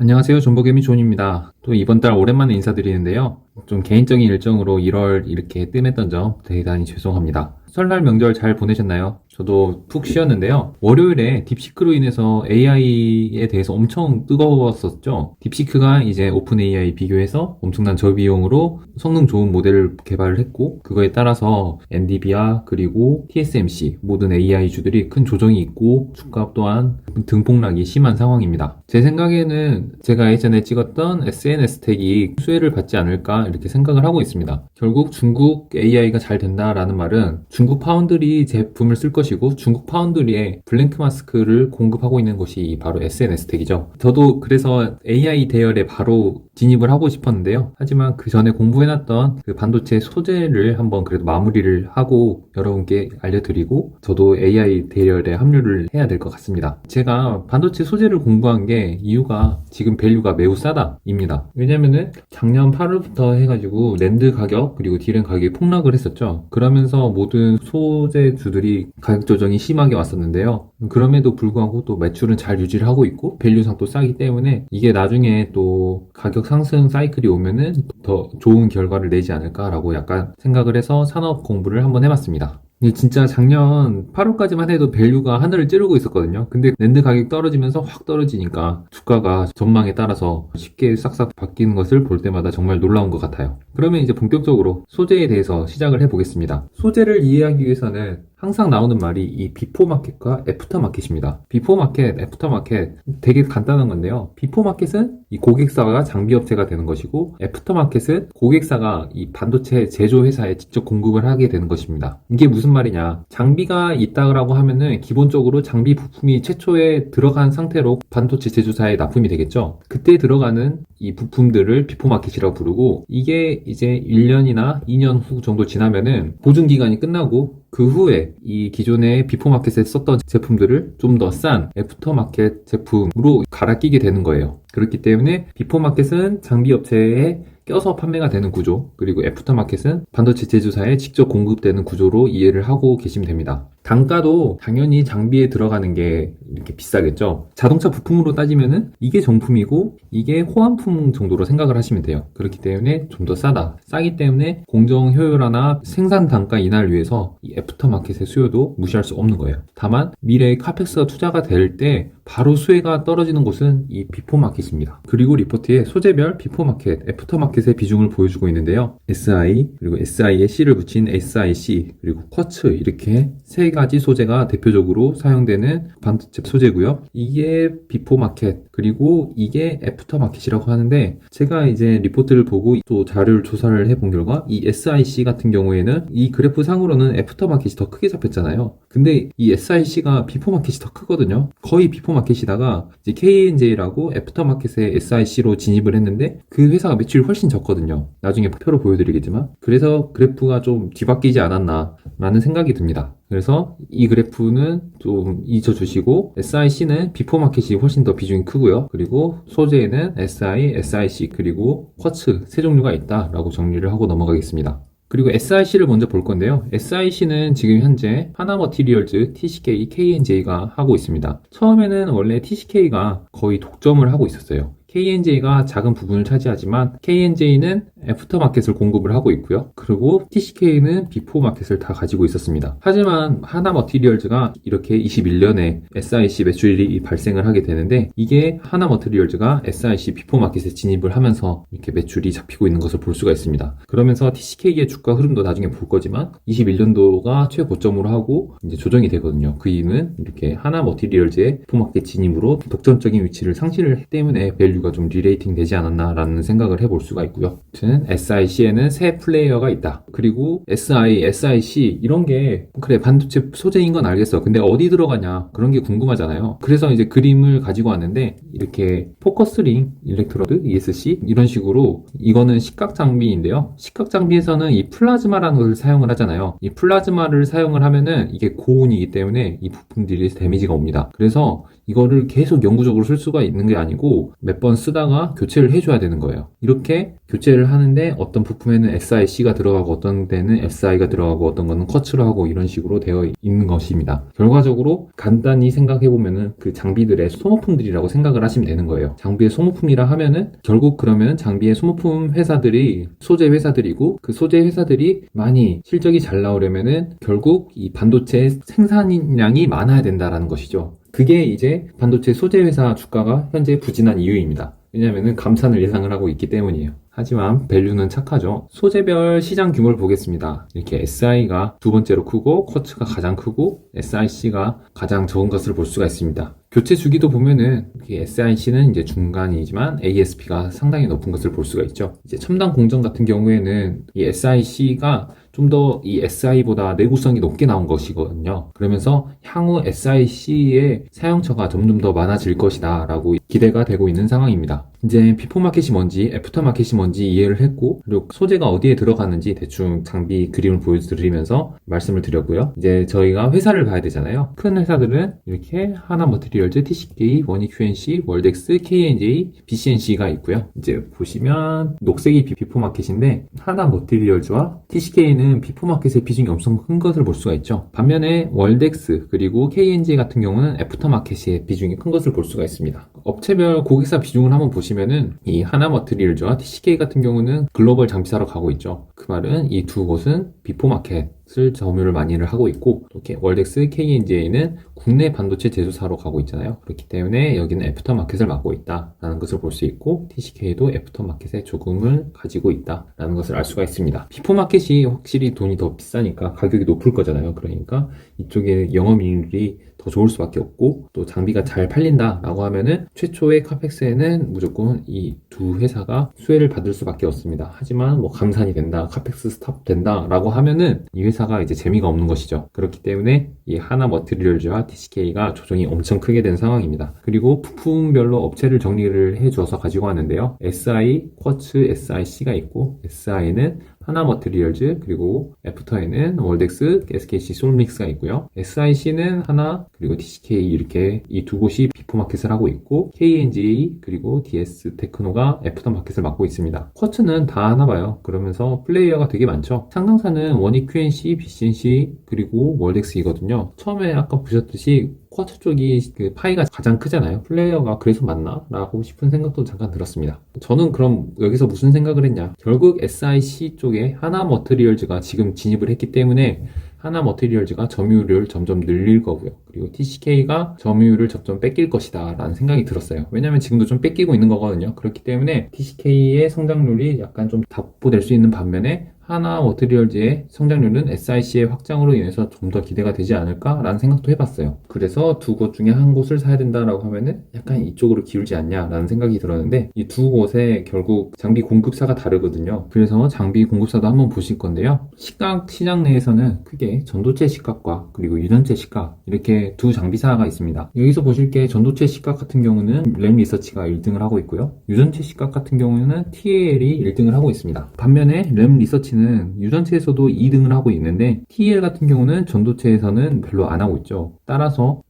안녕하세요. 존버개미 존입니다. 또 이번 달 오랜만에 인사드리는데요. 좀 개인적인 일정으로 1월 이렇게 뜸했던 점 대단히 죄송합니다. 설날 명절 잘 보내셨나요? 저도 푹 쉬었는데요. 월요일에 딥시크로 인해서 AI에 대해서 엄청 뜨거웠었죠. 딥시크가 이제 오픈 AI 비교해서 엄청난 저비용으로 성능 좋은 모델을 개발을 했고, 그거에 따라서 엔비디아 그리고 TSMC 모든 AI주들이 큰 조정이 있고 주가 또한 등폭락이 심한 상황입니다. 제 생각에는 제가 예전에 찍었던 SNS 텍이 수혜를 받지 않을까 이렇게 생각을 하고 있습니다. 결국 중국 AI가 잘 된다라는 말은 중국 파운드리 제품을 쓸 것이고 중국 파운드리에 블랭크 마스크를 공급하고 있는 것이 바로 SNS 텍이죠. 저도 그래서 AI 대열에 바로 진입을 하고 싶었는데요. 하지만 그 전에 공부해놨던 그 반도체 소재를 한번 그래도 마무리를 하고 여러분께 알려드리고 저도 AI 대열에 합류를 해야 될 것 같습니다. 제가 반도체 소재를 공부한 게 이유가 지금 밸류가 매우 싸다입니다. 왜냐면은 작년 8월부터 해가지고 랜드 가격 그리고 디램 가격이 폭락을 했었죠. 그러면서 모든 소재주들이 가격 조정이 심하게 왔었는데요. 그럼에도 불구하고 또 매출은 잘 유지를 하고 있고 밸류상 또 싸기 때문에 이게 나중에 또 가격 상승 사이클이 오면은 더 좋은 결과를 내지 않을까라고 약간 생각을 해서 산업 공부를 한번 해봤습니다. 진짜 작년 8월까지만 해도 밸류가 하늘을 찌르고 있었거든요. 근데 랜드 가격이 떨어지면서 확 떨어지니까 주가가 전망에 따라서 쉽게 싹싹 바뀌는 것을 볼 때마다 정말 놀라운 것 같아요. 그러면 이제 본격적으로 소재에 대해서 시작을 해보겠습니다. 소재를 이해하기 위해서는 항상 나오는 말이 이 비포 마켓과 애프터 마켓입니다. 비포 마켓, 애프터 마켓 되게 간단한 건데요. 비포 마켓은 이 고객사가 장비 업체가 되는 것이고 애프터 마켓은 고객사가 이 반도체 제조 회사에 직접 공급을 하게 되는 것입니다. 이게 무슨 말이냐? 장비가 있다라고 하면은 기본적으로 장비 부품이 최초에 들어간 상태로 반도체 제조사에 납품이 되겠죠. 그때 들어가는 이 부품들을 비포 마켓이라고 부르고 이게 이제 1년이나 2년 후 정도 지나면은 보증 기간이 끝나고 그 후에 이 기존의 비포 마켓에 썼던 제품들을 좀 더 싼 애프터 마켓 제품으로 갈아 끼게 되는 거예요. 그렇기 때문에 비포 마켓은 장비 업체에 껴서 판매가 되는 구조, 그리고 애프터 마켓은 반도체 제조사에 직접 공급되는 구조로 이해를 하고 계시면 됩니다. 단가도 당연히 장비에 들어가는 게 이렇게 비싸겠죠. 자동차 부품으로 따지면은 이게 정품이고 이게 호환품 정도로 생각을 하시면 돼요. 그렇기 때문에 좀 더 싸다. 싸기 때문에 공정 효율화나 생산 단가 인하를 위해서 이 애프터 마켓의 수요도 무시할 수 없는 거예요. 다만 미래에 카펙스가 투자가 될 때 바로 수혜가 떨어지는 곳은 이 비포 마켓입니다. 그리고 리포트에 소재별 비포 마켓, 애프터 마켓의 비중을 보여주고 있는데요. SI, 그리고 SI에 C를 붙인 SIC, 그리고 쿼츠 이렇게 세 가지 소재가 대표적으로 사용되는 반도체 소재고요. 이게 비포 마켓, 그리고 이게 애프터 마켓이라고 하는데 제가 이제 리포트를 보고 또 자료를 조사를 해본 결과 이 SIC 같은 경우에는 이 그래프 상으로는 애프터 마켓이 더 크게 잡혔잖아요. 근데 이 SIC가 비포 마켓이 더 크거든요. 거의 비포 마켓이다가 이제 K&J라고 애프터 마켓에 SIC로 진입을 했는데 그 회사가 매출이 훨씬 적거든요. 나중에 표로 보여드리겠지만 그래서 그래프가 좀 뒤바뀌지 않았나 라는 생각이 듭니다. 그래서 이 그래프는 좀 잊어주시고 SIC는 비포 마켓이 훨씬 더 비중이 크고요. 그리고 소재에는 SI, SIC 그리고 쿼츠 세 종류가 있다라고 정리를 하고 넘어가겠습니다. 그리고 SIC를 먼저 볼 건데요. SIC는 지금 현재 하나머티리얼즈, TCK, K&J가 하고 있습니다. 처음에는 원래 TCK가 거의 독점을 하고 있었어요. K&J가 작은 부분을 차지하지만 K&J는 애프터 마켓을 공급을 하고 있고요. 그리고 TCK는 비포 마켓을 다 가지고 있었습니다. 하지만 하나머티리얼즈가 이렇게 21년에 SIC 매출이 발생을 하게 되는데 이게 하나머티리얼즈가 SIC 비포 마켓에 진입을 하면서 이렇게 매출이 잡히고 있는 것을 볼 수가 있습니다. 그러면서 TCK의 주가 흐름도 나중에 볼 거지만 21년도가 최고점으로 하고 이제 조정이 되거든요. 그 이유는 이렇게 하나머티리얼즈의 비포 마켓 진입으로 독점적인 위치를 상실을 했기 때문에 밸류 가 좀 리레이팅 되지 않았나라는 생각을 해볼 수가 있고요. 아무튼 SIC에는 세 플레이어가 있다. 그리고 SI, SIC 이런 게 그래 반도체 소재인 건 알겠어. 근데 어디 들어가냐 그런 게 궁금하잖아요. 그래서 이제 그림을 가지고 왔는데 이렇게 포커스링, 일렉트로드, ESC 이런 식으로 이거는 시각 장비인데요. 시각 장비에서는 이 플라즈마라는 것을 사용을 하잖아요. 이 플라즈마를 사용을 하면은 이게 고온이기 때문에 이 부품들이 데미지가 옵니다. 그래서 이거를 계속 영구적으로 쓸 수가 있는 게 아니고 몇 번 번 쓰다가 교체를 해줘야 되는 거예요. 이렇게 교체를 하는데 어떤 부품에는 SIC가 들어가고 어떤 데는 SI가 들어가고 어떤 거는 쿼츠로 하고 이런 식으로 되어 있는 것입니다. 결과적으로 간단히 생각해보면은 그 장비들의 소모품들이라고 생각을 하시면 되는 거예요. 장비의 소모품이라 하면은 결국 그러면 장비의 소모품 회사들이 소재 회사들이고 그 소재 회사들이 많이 실적이 잘 나오려면은 결국 이 반도체 생산량이 많아야 된다라는 것이죠. 그게 이제 반도체 소재 회사 주가가 현재 부진한 이유입니다. 왜냐면은 감산을 예상을 하고 있기 때문이에요. 하지만 밸류는 착하죠. 소재별 시장 규모를 보겠습니다. 이렇게 SI가 두 번째로 크고 쿼츠가 가장 크고 SIC가 가장 적은 것을 볼 수가 있습니다. 교체 주기도 보면은 SIC는 이제 중간이지만 ASP가 상당히 높은 것을 볼 수가 있죠. 이제 첨단 공정 같은 경우에는 이 SIC가 좀 더 이 SI보다 내구성이 높게 나온 것이거든요. 그러면서 향후 SIC의 사용처가 점점 더 많아질 것이다 라고 기대가 되고 있는 상황입니다. 이제 비포 마켓이 뭔지 애프터 마켓이 뭔지 이해를 했고 그리고 소재가 어디에 들어가는지 대충 장비 그림을 보여드리면서 말씀을 드렸고요. 이제 저희가 회사를 봐야 되잖아요. 큰 회사들은 이렇게 하나머티리얼즈, TCK, 원익QNC, 월덱스, KNJ, BCNC가 있고요. 이제 보시면 녹색이 비포 마켓인데 하나머티리얼즈와 TCK는 비포 마켓의 비중이 엄청 큰 것을 볼 수가 있죠. 반면에 월덱스 그리고 KNJ 같은 경우는 애프터 마켓의 비중이 큰 것을 볼 수가 있습니다. 업체별 고객사 비중을 한번 보시면은 이 하나머티리얼즈와 TCK 같은 경우는 글로벌 장비사로 가고 있죠. 그 말은 이 두 곳은 비포 마켓을 점유를 많이를 하고 있고 이렇게 월덱스, KNJ는 국내 반도체 제조사로 가고 있잖아요. 그렇기 때문에 여기는 애프터 마켓을 맡고 있다라는 것을 볼 수 있고 TCK도 애프터 마켓에 조금을 가지고 있다라는 것을 알 수가 있습니다. 비포 마켓이 확실히 돈이 더 비싸니까 가격이 높을 거잖아요. 그러니까 이쪽에 영업이익률이 더 좋을 수밖에 없고 또 장비가 잘 팔린다라고 하면은 최초의 카펙스에는 무조건 이 두 회사가 수혜를 받을 수밖에 없습니다. 하지만 뭐 감산이 된다, 카펙스 스탑 된다라고 하면은 이 회사가 이제 재미가 없는 것이죠. 그렇기 때문에 이 하나머티리얼즈와 TCK가 조정이 엄청 크게 된 상황입니다. 그리고 부품별로 업체를 정리를 해줘서 가지고 왔는데요. SI, 쿼츠, SIC가 있고 SI는 하나머티리얼즈 그리고 애프터에는 월덱스, SKC 솔믹스가 있고요. SIC는 하나 그리고 TCK 이렇게 이 두 곳이 비포 마켓을 하고 있고 KNJ 그리고 DS 테크노가 애프터 마켓을 맡고 있습니다. 쿼츠는 다 하나 봐요. 그러면서 플레이어가 되게 많죠. 상장사는 원익QNC, BCNC 그리고 월덱스이거든요. 처음에 아까 보셨듯이 쿼츠 쪽이 그 파이가 가장 크잖아요. 플레이어가 그래서 맞나? 라고 싶은 생각도 잠깐 들었습니다. 저는 그럼 여기서 무슨 생각을 했냐? 결국 SIC 쪽에 하나머티리얼즈가 지금 진입을 했기 때문에 하나머티리얼즈가 점유율을 점점 늘릴 거고요. 그리고 TCK가 점유율을 점점 뺏길 것이다 라는 생각이 들었어요. 왜냐면 지금도 좀 뺏기고 있는 거거든요. 그렇기 때문에 TCK의 성장률이 약간 좀 답보될 수 있는 반면에 하나머티리얼즈의 성장률은 SIC의 확장으로 인해서 좀 더 기대가 되지 않을까라는 생각도 해봤어요. 그래서 두 곳 중에 한 곳을 사야 된다라고 하면은 약간 이쪽으로 기울지 않냐라는 생각이 들었는데 이 두 곳의 결국 장비 공급사가 다르거든요. 그래서 장비 공급사도 한번 보실 건데요. 시각 시장 내에서는 크게 전도체 시각과 그리고 유전체 시각 이렇게 두 장비사가 있습니다. 여기서 보실 게 전도체 시각 같은 경우는 램 리서치가 1등을 하고 있고요. 유전체 시각 같은 경우는 TAL이 1등을 하고 있습니다. 반면에 램 리서치는 유전체에서도 2등을 하고 있는데 TAL 같은 경우는 전도체에서는 별로 안 하고 있죠. 따라서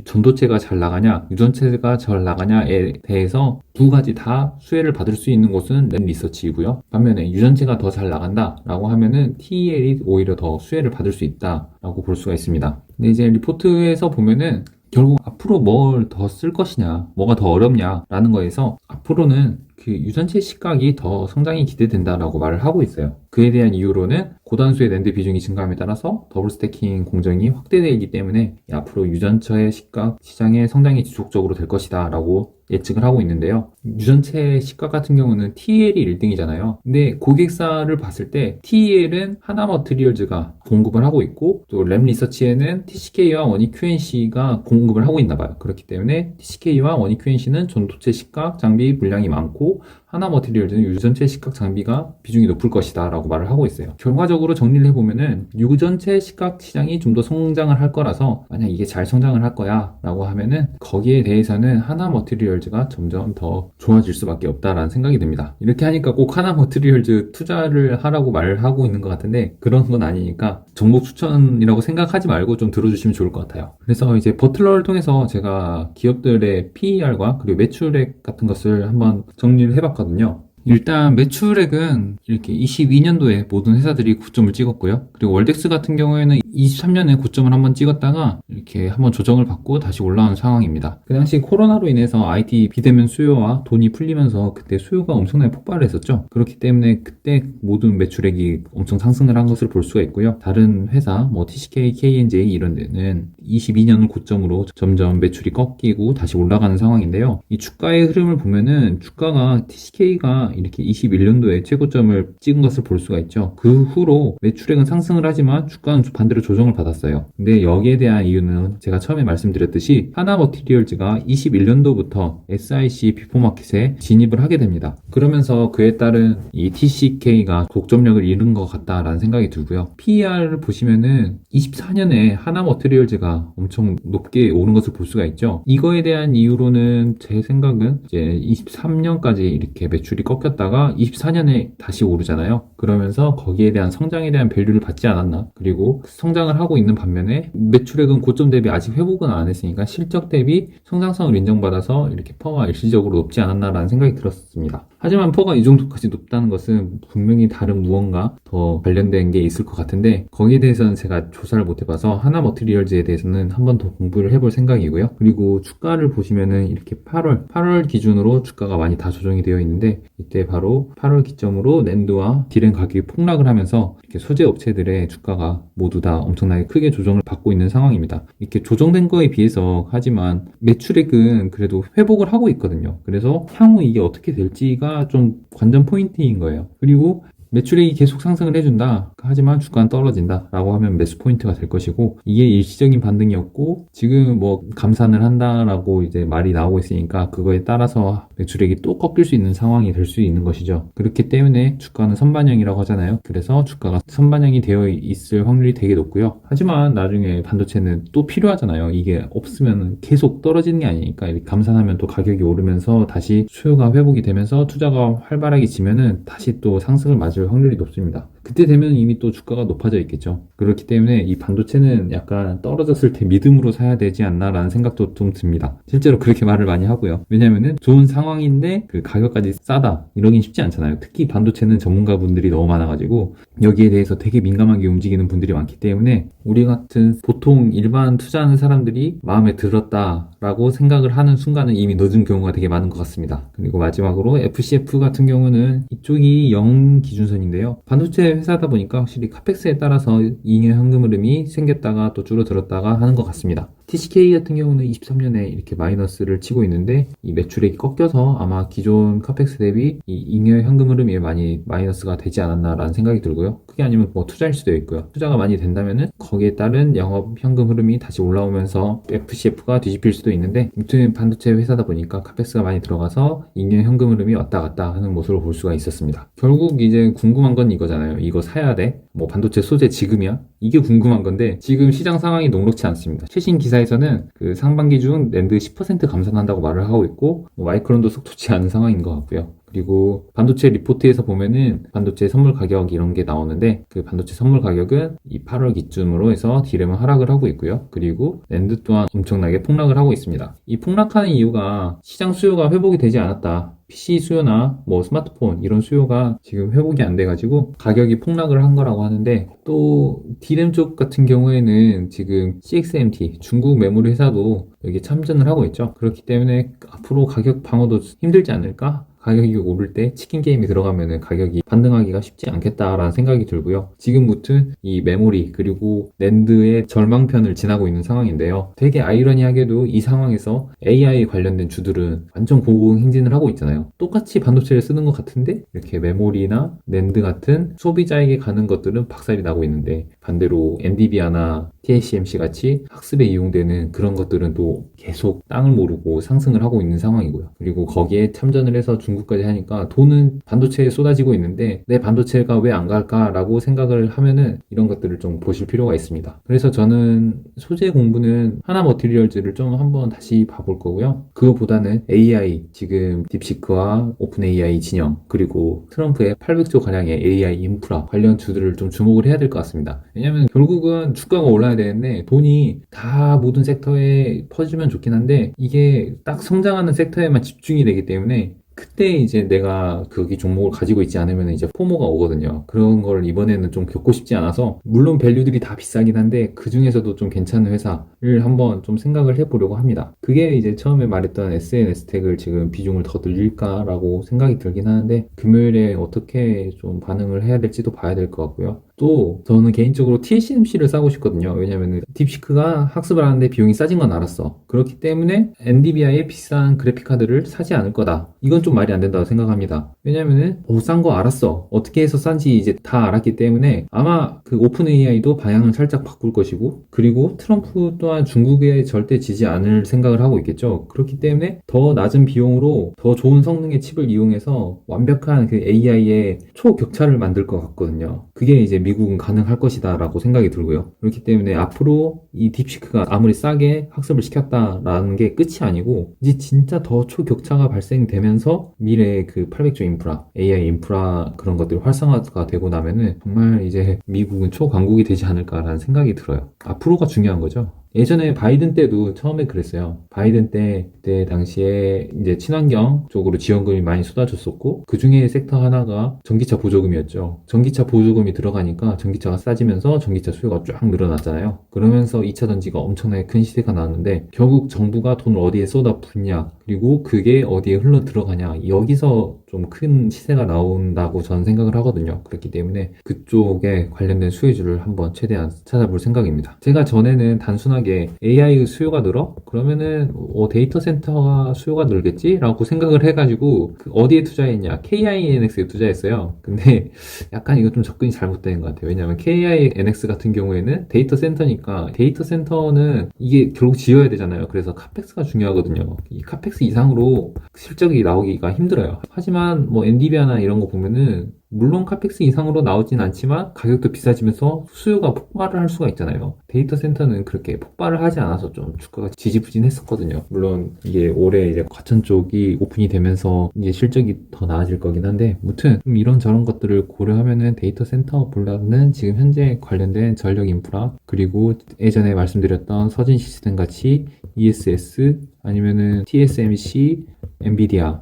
전도체가 잘 나가냐 유전체가 잘 나가냐에 대해서 두 가지 다 수혜를 받을 수 있는 곳은 램 리서치이고요. 반면에 유전체가 더 잘 나간다 라고 하면은 TEL이 오히려 더 수혜를 받을 수 있다 라고 볼 수가 있습니다. 근데 이제 리포트에서 보면은 결국 앞으로 뭘 더 쓸 것이냐 뭐가 더 어렵냐 라는 거에서 앞으로는 그 유전체 시각이 더 성장이 기대된다라고 말을 하고 있어요. 그에 대한 이유로는 고단수의 낸드 비중이 증가함에 따라서 더블 스태킹 공정이 확대되기 때문에 앞으로 유전체 시각 시장의 성장이 지속적으로 될 것이다 라고 예측을 하고 있는데요. 유전체 시각 같은 경우는 TEL이 1등이잖아요. 근데 고객사를 봤을 때 TEL은 하나머티리얼즈가 공급을 하고 있고 또 램 리서치에는 TCK와 원익QNC가 공급을 하고 있나 봐요. 그렇기 때문에 TCK와 원익QNC는 전도체 시각 장비 물량이 많고 하나머티리얼즈는 유전체 시각 장비가 비중이 높을 것이다 라고 라고 말을 하고 있어요. 결과적으로 정리를 해보면은 유전체 시각 시장이 좀 더 성장을 할 거라서 만약 이게 잘 성장을 할 거야 라고 하면은 거기에 대해서는 하나머티리얼즈가 점점 더 좋아질 수밖에 없다라는 생각이 듭니다. 이렇게 하니까 꼭 하나머티리얼즈 투자를 하라고 말을 하고 있는 것 같은데 그런 건 아니니까 종목 추천이라고 생각하지 말고 좀 들어주시면 좋을 것 같아요. 그래서 이제 버틀러를 통해서 제가 기업들의 PER과 그리고 매출액 같은 것을 한번 정리를 해봤거든요. 일단 매출액은 이렇게 22년도에 모든 회사들이 고점을 찍었고요. 그리고 월덱스 같은 경우에는 23년에 고점을 한번 찍었다가 이렇게 한번 조정을 받고 다시 올라온 상황입니다. 그 당시 코로나로 인해서 IT 비대면 수요와 돈이 풀리면서 그때 수요가 엄청나게 폭발을 했었죠. 그렇기 때문에 그때 모든 매출액이 엄청 상승을 한 것을 볼 수가 있고요. 다른 회사 뭐 TCK, KNJ 이런 데는 22년을 고점으로 점점 매출이 꺾이고 다시 올라가는 상황인데요. 이 주가의 흐름을 보면은 주가가 TCK가 이렇게 21년도에 최고점을 찍은 것을 볼 수가 있죠. 그 후로 매출액은 상승을 하지만 주가는 반대로 조정을 받았어요. 근데 여기에 대한 이유는 제가 처음에 말씀드렸듯이 하나머티리얼즈가 21년도부터 SIC 비포마켓에 진입을 하게 됩니다. 그러면서 그에 따른 이 TCK가 독점력을 잃은 것 같다라는 생각이 들고요. PER을 보시면은 24년에 하나머티리얼즈가 엄청 높게 오른 것을 볼 수가 있죠. 이거에 대한 이유로는 제 생각은 이제 23년까지 이렇게 매출이 꺾였다가 24년에 다시 오르잖아요. 그러면서 거기에 대한 성장에 대한 밸류를 받지 않았나. 그리고 성장을 하고 있는 반면에 매출액은 고점 대비 아직 회복은 안 했으니까 실적 대비 성장성을 인정받아서 이렇게 퍼가 일시적으로 높지 않았나라는 생각이 들었습니다. 하지만 퍼가 이 정도까지 높다는 것은 분명히 다른 무언가 더 관련된 게 있을 것 같은데 거기에 대해서는 제가 조사를 못 해봐서 하나머티리얼즈에 대해서는 한 번 더 공부를 해볼 생각이고요. 그리고 주가를 보시면은 이렇게 8월 기준으로 주가가 많이 다 조정이 되어 있는데 이때 바로 8월 기점으로 낸드와 디램 가격이 폭락을 하면서 이렇게 소재 업체들의 주가가 모두 다 엄청나게 크게 조정을 받고 있는 상황입니다. 이렇게 조정된 거에 비해서 하지만 매출액은 그래도 회복을 하고 있거든요. 그래서 향후 이게 어떻게 될지가 좀 관전 포인트인 거예요. 그리고 매출액이 계속 상승을 해준다. 하지만 주가는 떨어진다. 라고 하면 매수 포인트가 될 것이고 이게 일시적인 반등이었고 지금 뭐 감산을 한다라고 이제 말이 나오고 있으니까 그거에 따라서 매출액이 또 꺾일 수 있는 상황이 될 수 있는 것이죠. 그렇기 때문에 주가는 선반영이라고 하잖아요. 그래서 주가가 선반영이 되어 있을 확률이 되게 높고요. 하지만 나중에 반도체는 또 필요하잖아요. 이게 없으면 계속 떨어지는 게 아니니까 이렇게 감산하면 또 가격이 오르면서 다시 수요가 회복이 되면서 투자가 활발하게 지면은 다시 또 상승을 맞을 확률이 높습니다. 그때 되면 이미 또 주가가 높아져 있겠죠. 그렇기 때문에 이 반도체는 약간 떨어졌을 때 믿음으로 사야 되지 않나라는 생각도 좀 듭니다. 실제로 그렇게 말을 많이 하고요. 왜냐면은 좋은 상황인데 그 가격까지 싸다 이러긴 쉽지 않잖아요. 특히 반도체는 전문가분들이 너무 많아가지고 여기에 대해서 되게 민감하게 움직이는 분들이 많기 때문에 우리 같은 보통 일반 투자하는 사람들이 마음에 들었다라고 생각을 하는 순간은 이미 늦은 경우가 되게 많은 것 같습니다. 그리고 마지막으로 FCF 같은 경우는 이쪽이 0 기준선인데요. 반도체 회사다 보니까 확실히 카펙스에 따라서 잉여 현금 흐름이 생겼다가 또 줄어들었다가 하는 것 같습니다. TCK 같은 경우는 23년에 이렇게 마이너스를 치고 있는데 이 매출액이 꺾여서 아마 기존 카펙스 대비 이 잉여 현금 흐름이 많이 마이너스가 되지 않았나라는 생각이 들고요. 그게 아니면 뭐 투자일 수도 있고요. 투자가 많이 된다면은 거기에 따른 영업 현금 흐름이 다시 올라오면서 FCF가 뒤집힐 수도 있는데 아무튼 반도체 회사다 보니까 카펙스가 많이 들어가서 잉여 현금 흐름이 왔다 갔다 하는 모습을 볼 수가 있었습니다. 결국 이제 궁금한 건 이거잖아요. 이거 사야 돼? 뭐 반도체 소재 지금이야? 이게 궁금한 건데 지금 시장 상황이 녹록치 않습니다. 최신 기사에서는 그 상반기 중 낸드 10% 감산한다고 말을 하고 있고 뭐 마이크론도 썩 좋지 않은 상황인 것 같고요. 그리고 반도체 리포트에서 보면은 반도체 선물 가격 이런 게 나오는데 그 반도체 선물 가격은 이 8월 기준으로 해서 디램은 하락을 하고 있고요. 그리고 낸드 또한 엄청나게 폭락을 하고 있습니다. 이 폭락하는 이유가 시장 수요가 회복이 되지 않았다. PC 수요나 뭐 스마트폰 이런 수요가 지금 회복이 안 돼가지고 가격이 폭락을 한 거라고 하는데 또 디램 쪽 같은 경우에는 지금 CXMT 중국 메모리 회사도 여기 참전을 하고 있죠. 그렇기 때문에 앞으로 가격 방어도 힘들지 않을까? 가격이 오를 때 치킨 게임이 들어가면은 가격이 반등하기가 쉽지 않겠다라는 생각이 들고요. 지금부터 이 메모리 그리고 낸드의 절망편을 지나고 있는 상황인데요. 되게 아이러니하게도 이 상황에서 AI 관련된 주들은 완전 고공행진을 하고 있잖아요. 똑같이 반도체를 쓰는 것 같은데 이렇게 메모리나 낸드 같은 소비자에게 가는 것들은 박살이 나고 있는데 반대로 엔비디아나 TSMC 같이 학습에 이용되는 그런 것들은 또 계속 땅을 모르고 상승을 하고 있는 상황이고요. 그리고 거기에 참전을 해서 중국까지 하니까 돈은 반도체에 쏟아지고 있는데 내 반도체가 왜 안 갈까라고 생각을 하면은 이런 것들을 좀 보실 필요가 있습니다. 그래서 저는 소재 공부는 하나 머티리얼즈를 좀 한번 다시 봐볼 거고요. 그거보다는 AI, 지금 딥시크와 오픈 AI 진영, 그리고 트럼프의 800조 가량의 AI 인프라 관련 주들을 좀 주목을 해야 될 것 같습니다. 왜냐면 결국은 주가가 올라야 되는데 돈이 다 모든 섹터에 퍼지면 좋긴 한데 이게 딱 성장하는 섹터에만 집중이 되기 때문에 그때 이제 내가 거기 종목을 가지고 있지 않으면 이제 포모가 오거든요. 그런 걸 이번에는 좀 겪고 싶지 않아서, 물론 밸류들이 다 비싸긴 한데 그 중에서도 좀 괜찮은 회사를 한번 좀 생각을 해보려고 합니다. 그게 이제 처음에 말했던 SNS텍을 지금 비중을 더 늘릴까라고 생각이 들긴 하는데, 금요일에 어떻게 좀 반응을 해야 될지도 봐야 될 것 같고요. 또 저는 개인적으로 TSMC를 사고 싶거든요. 왜냐면 딥시크가 학습을 하는데 비용이 싸진 건 알았어. 그렇기 때문에 엔비디아의 비싼 그래픽카드를 사지 않을 거다. 이건 좀 말이 안 된다고 생각합니다. 왜냐면은 싼 거 알았어. 어떻게 해서 싼지 이제 다 알았기 때문에 아마 그 오픈 AI도 방향을 살짝 바꿀 것이고, 그리고 트럼프 또한 중국에 절대 지지 않을 생각을 하고 있겠죠. 그렇기 때문에 더 낮은 비용으로 더 좋은 성능의 칩을 이용해서 완벽한 그 AI의 초격차를 만들 것 같거든요. 그게 이제 미국은 가능할 것이다 라고 생각이 들고요. 그렇기 때문에 앞으로 이 딥시크가 아무리 싸게 학습을 시켰다라는 게 끝이 아니고, 이제 진짜 더 초격차가 발생되면서 미래의 그 800조 인프라, AI 인프라 그런 것들이 활성화가 되고 나면은 정말 이제 미국은 초강국이 되지 않을까라는 생각이 들어요. 앞으로가 중요한 거죠. 예전에 바이든 때도 처음에 그랬어요. 바이든 때, 그때 당시에 이제 친환경 쪽으로 지원금이 많이 쏟아졌었고, 그 중에 섹터 하나가 전기차 보조금이었죠. 전기차 보조금이 들어가니까 전기차가 싸지면서 전기차 수요가 쫙 늘어났잖아요. 그러면서 2차 전지가 엄청나게 큰 시세가 나왔는데, 결국 정부가 돈을 어디에 쏟아붓냐, 그리고 그게 어디에 흘러 들어가냐, 여기서 좀 큰 시세가 나온다고 저는 생각을 하거든요. 그렇기 때문에 그쪽에 관련된 수혜주를 한번 최대한 찾아볼 생각입니다. 제가 전에는 단순하게 AI 수요가 늘어? 그러면은 데이터 센터가 수요가 늘겠지? 라고 생각을 해가지고 어디에 투자했냐? KINX에 투자했어요. 근데 약간 이거 좀 접근이 잘못된 것 같아요. 왜냐면 KINX 같은 경우에는 데이터 센터니까, 데이터 센터는 이게 결국 지어야 되잖아요. 그래서 카펙스가 중요하거든요. 이 카펙스 이상으로 실적이 나오기가 힘들어요. 하지만 뭐 엔비디아나 이런 거 보면은 물론 카펙스 이상으로 나오진 않지만 가격도 비싸지면서 수요가 폭발을 할 수가 있잖아요. 데이터 센터는 그렇게 폭발을 하지 않아서 좀 주가가 지지부진했었거든요. 물론 이게 올해 이제 과천 쪽이 오픈이 되면서 이제 실적이 더 나아질 거긴 한데, 무튼 좀 이런저런 것들을 고려하면은 데이터 센터보다는 지금 현재 관련된 전력 인프라, 그리고 예전에 말씀드렸던 서진 시스템 같이 ESS 아니면은 TSMC, 엔비디아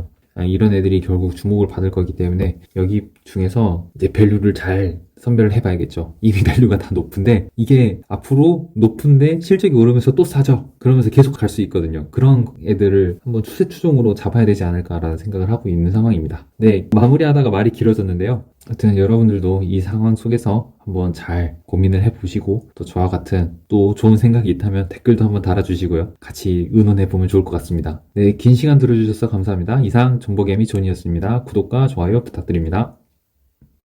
이런 애들이 결국 주목을 받을 거기 때문에 여기 중에서 이제 밸류를 잘 선별을 해봐야겠죠. 이미 밸류가 다 높은데 이게 앞으로 높은데 실적이 오르면서 또 싸져. 그러면서 계속 갈 수 있거든요. 그런 애들을 한번 추세 추종으로 잡아야 되지 않을까라는 생각을 하고 있는 상황입니다. 네, 마무리하다가 말이 길어졌는데요. 하여튼 여러분들도 이 상황 속에서 한번 잘 고민을 해보시고, 또 저와 같은 또 좋은 생각이 있다면 댓글도 한번 달아주시고요. 같이 의논해보면 좋을 것 같습니다. 네, 긴 시간 들어주셔서 감사합니다. 이상 정보개미 존이었습니다. 구독과 좋아요 부탁드립니다.